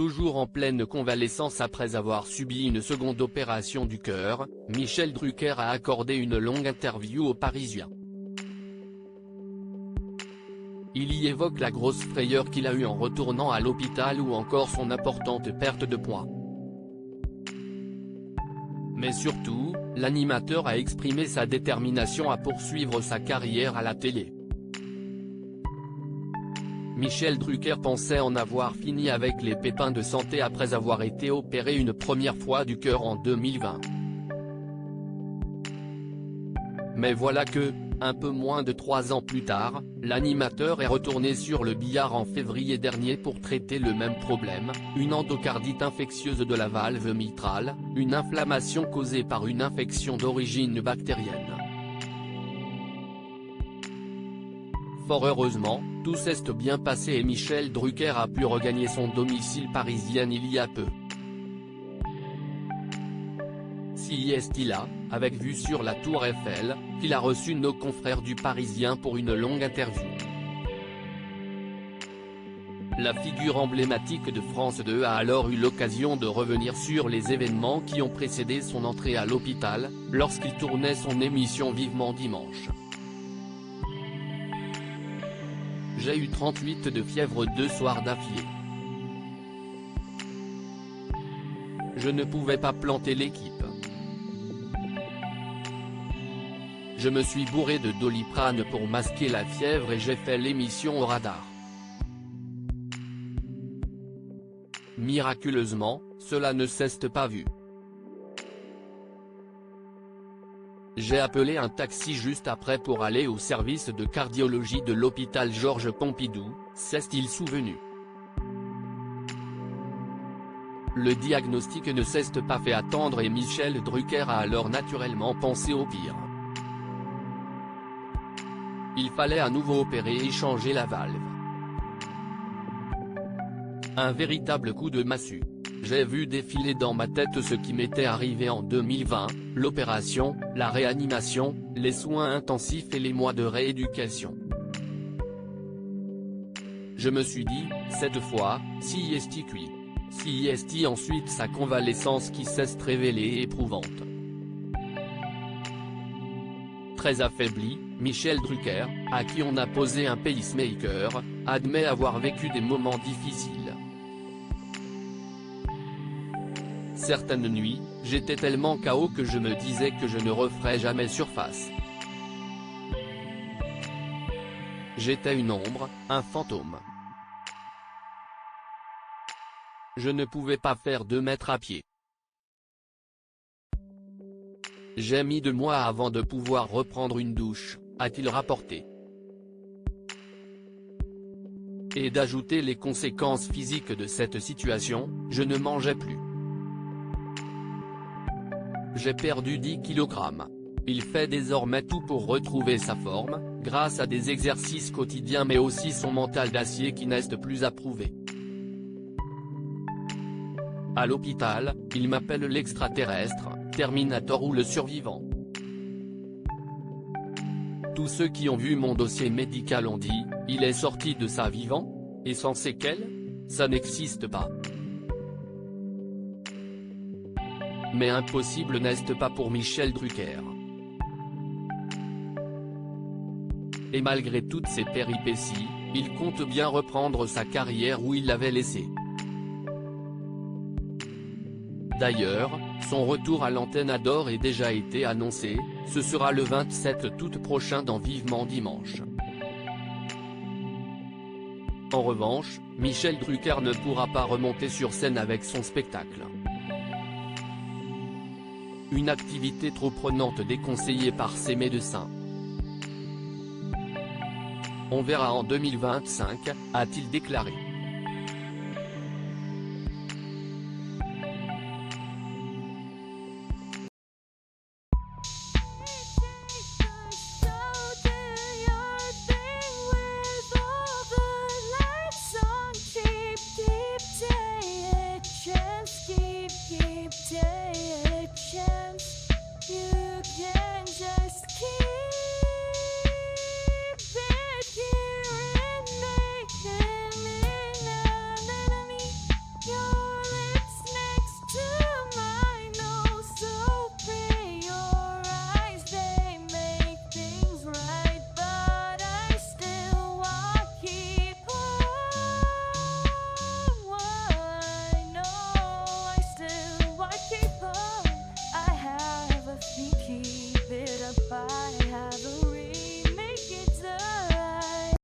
Toujours en pleine convalescence après avoir subi une seconde opération du cœur, Michel Drucker a accordé une longue interview aux Parisiens. Il y évoque la grosse frayeur qu'il a eue en retournant à l'hôpital ou encore son importante perte de poids. Mais surtout, l'animateur a exprimé sa détermination à poursuivre sa carrière à la télé. Michel Drucker pensait en avoir fini avec les pépins de santé après avoir été opéré une première fois du cœur en 2020. Mais voilà que, un peu moins de 3 ans plus tard, l'animateur est retourné sur le billard en février dernier pour traiter le même problème, une endocardite infectieuse de la valve mitrale, une inflammation causée par une infection d'origine bactérienne. Fort heureusement, tout s'est bien passé et Michel Drucker a pu regagner son domicile parisien il y a peu. Si est-il là, avec vue sur la tour Eiffel, qu'il a reçu nos confrères du Parisien pour une longue interview. La figure emblématique de France 2 a alors eu l'occasion de revenir sur les événements qui ont précédé son entrée à l'hôpital, lorsqu'il tournait son émission Vivement Dimanche. J'ai eu 38 de fièvre 2 soirs d'affilée. Je ne pouvais pas planter l'équipe. Je me suis bourré de Doliprane pour masquer la fièvre et j'ai fait l'émission au radar. Miraculeusement, cela ne s'est pas vu. J'ai appelé un taxi juste après pour aller au service de cardiologie de l'hôpital Georges Pompidou, s'est-il souvenu. Le diagnostic ne s'est pas fait attendre et Michel Drucker a alors naturellement pensé au pire. Il fallait à nouveau opérer et changer la valve. Un véritable coup de massue. J'ai vu défiler dans ma tête ce qui m'était arrivé en 2020, l'opération, la réanimation, les soins intensifs et les mois de rééducation. Je me suis dit, cette fois, si est cuit. Si est ensuite sa convalescence qui s'est révélée éprouvante. Très affaibli, Michel Drucker, à qui on a posé un pacemaker, admet avoir vécu des moments difficiles. Certaines nuits, j'étais tellement KO que je me disais que je ne referais jamais surface. J'étais une ombre, un fantôme. Je ne pouvais pas faire 2 mètres à pied. J'ai mis 2 mois avant de pouvoir reprendre une douche, a-t-il rapporté. Et d'ajouter les conséquences physiques de cette situation, je ne mangeais plus. J'ai perdu 10 kg. Il fait désormais tout pour retrouver sa forme, grâce à des exercices quotidiens mais aussi son mental d'acier qui n'est plus approuvé. À l'hôpital, il m'appelle l'extraterrestre, Terminator ou le survivant. Tous ceux qui ont vu mon dossier médical ont dit, il est sorti de ça vivant, et sans séquelles, ça n'existe pas. Mais impossible n'est-ce pas pour Michel Drucker. Et malgré toutes ces péripéties, il compte bien reprendre sa carrière où il l'avait laissée. D'ailleurs, son retour à l'antenne a d'ores et déjà été annoncé, ce sera le 27 août prochain dans Vivement Dimanche. En revanche, Michel Drucker ne pourra pas remonter sur scène avec son spectacle. Une activité trop prenante déconseillée par ses médecins. On verra en 2025, a-t-il déclaré.